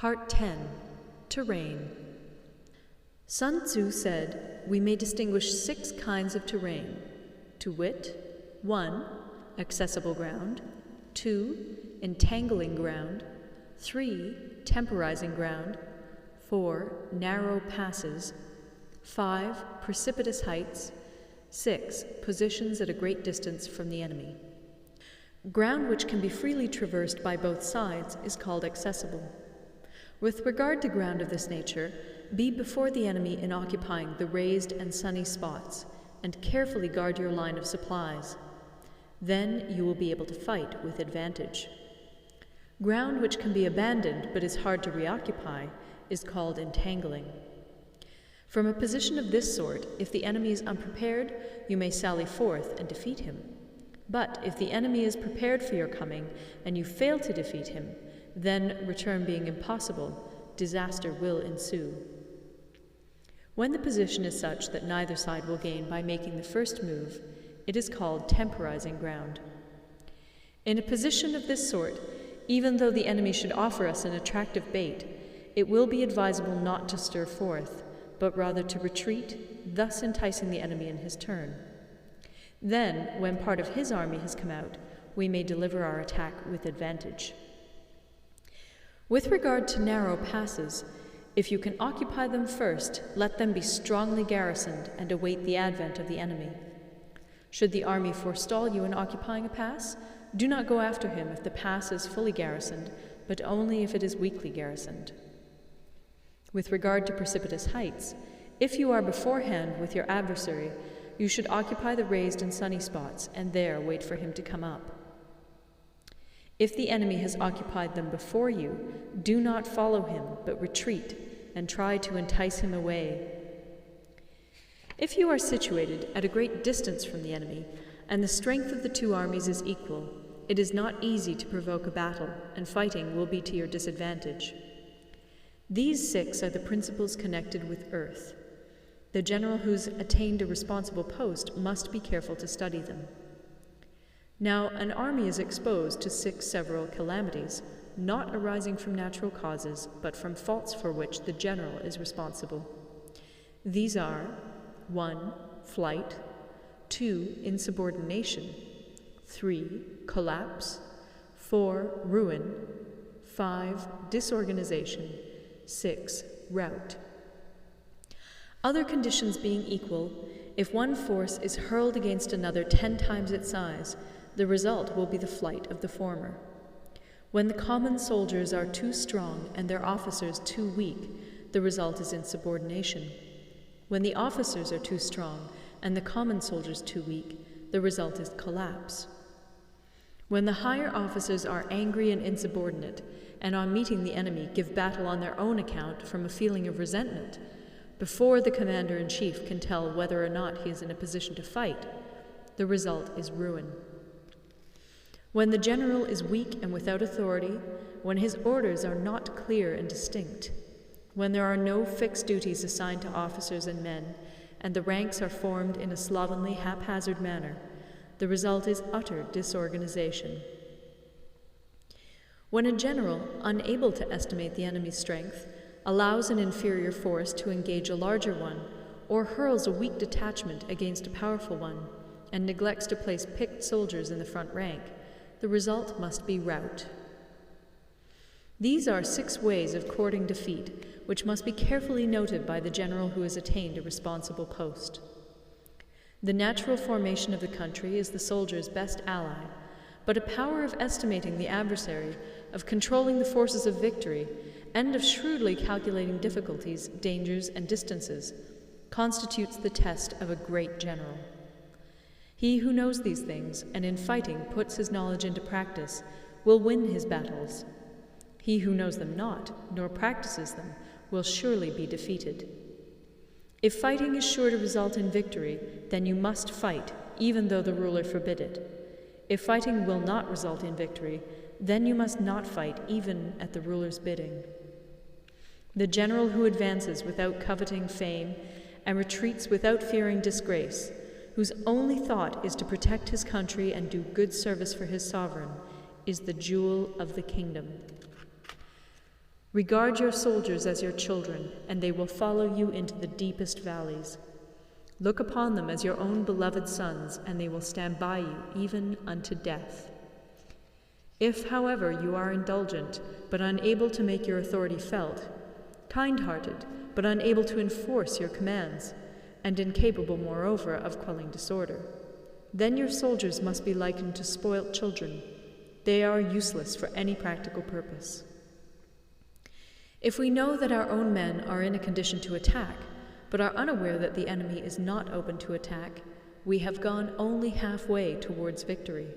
Part 10. Terrain. Sun Tzu said, "We may distinguish 6 kinds of terrain, to wit, 1. Accessible ground, 2. Entangling ground, 3. Temporizing ground, 4. Narrow passes, 5. Precipitous heights, 6. Positions at a great distance from the enemy." Ground which can be freely traversed by both sides is called accessible. With regard to ground of this nature, be before the enemy in occupying the raised and sunny spots, and carefully guard your line of supplies. Then you will be able to fight with advantage. Ground which can be abandoned but is hard to reoccupy is called entangling. From a position of this sort, if the enemy is unprepared, you may sally forth and defeat him. But if the enemy is prepared for your coming, and you fail to defeat him, then, return being impossible, disaster will ensue. When the position is such that neither side will gain by making the first move, it is called temporizing ground. In a position of this sort, even though the enemy should offer us an attractive bait, it will be advisable not to stir forth, but rather to retreat, thus enticing the enemy in his turn. Then, when part of his army has come out, we may deliver our attack with advantage. With regard to narrow passes, if you can occupy them first, let them be strongly garrisoned and await the advent of the enemy. Should the army forestall you in occupying a pass, do not go after him if the pass is fully garrisoned, but only if it is weakly garrisoned. With regard to precipitous heights, if you are beforehand with your adversary, you should occupy the raised and sunny spots, and there wait for him to come up. If the enemy has occupied them before you, do not follow him, but retreat, and try to entice him away. If you are situated at a great distance from the enemy, and the strength of the 2 armies is equal, it is not easy to provoke a battle, and fighting will be to your disadvantage. These 6 are the principles connected with earth. The general who's attained a responsible post must be careful to study them. Now, an army is exposed to 6 several calamities, not arising from natural causes, but from faults for which the general is responsible. These are 1. Flight, 2. Insubordination, 3. Collapse, 4. Ruin, 5. Disorganization, 6. Rout. Other conditions being equal, if one force is hurled against another 10 times its size, the result will be the flight of the former. When the common soldiers are too strong and their officers too weak, the result is insubordination. When the officers are too strong and the common soldiers too weak, the result is collapse. When the higher officers are angry and insubordinate, and on meeting the enemy give battle on their own account from a feeling of resentment, before the commander-in-chief can tell whether or not he is in a position to fight, the result is ruin. When the general is weak and without authority, when his orders are not clear and distinct, when there are no fixed duties assigned to officers and men, and the ranks are formed in a slovenly, haphazard manner, the result is utter disorganization. When a general, unable to estimate the enemy's strength, allows an inferior force to engage a larger one, or hurls a weak detachment against a powerful one, and neglects to place picked soldiers in the front rank, the result must be rout. These are 6 ways of courting defeat, which must be carefully noted by the general who has attained a responsible post. The natural formation of the country is the soldier's best ally, but a power of estimating the adversary, of controlling the forces of victory, and of shrewdly calculating difficulties, dangers, and distances, constitutes the test of a great general. He who knows these things, and in fighting puts his knowledge into practice, will win his battles. He who knows them not, nor practices them, will surely be defeated. If fighting is sure to result in victory, then you must fight, even though the ruler forbid it. If fighting will not result in victory, then you must not fight, even at the ruler's bidding. The general who advances without coveting fame and retreats without fearing disgrace, whose only thought is to protect his country and do good service for his sovereign, is the jewel of the kingdom. Regard your soldiers as your children, and they will follow you into the deepest valleys. Look upon them as your own beloved sons, and they will stand by you even unto death. If, however, you are indulgent, but unable to make your authority felt, kind-hearted, but unable to enforce your commands, and incapable, moreover, of quelling disorder, then your soldiers must be likened to spoilt children. They are useless for any practical purpose. If we know that our own men are in a condition to attack, but are unaware that the enemy is not open to attack, we have gone only halfway towards victory.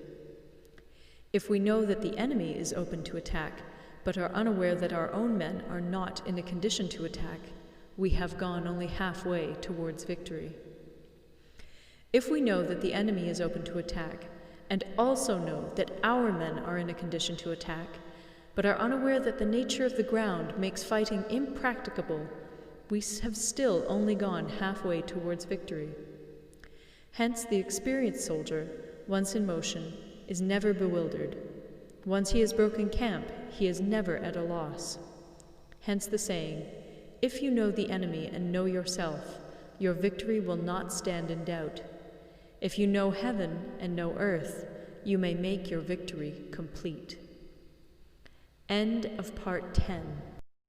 If we know that the enemy is open to attack, but are unaware that our own men are not in a condition to attack, we have gone only halfway towards victory. If we know that the enemy is open to attack, and also know that our men are in a condition to attack, but are unaware that the nature of the ground makes fighting impracticable, we have still only gone halfway towards victory. Hence, the experienced soldier, once in motion, is never bewildered. Once he has broken camp, he is never at a loss. Hence the saying, if you know the enemy and know yourself, your victory will not stand in doubt. If you know heaven and know earth, you may make your victory complete. End of part 10.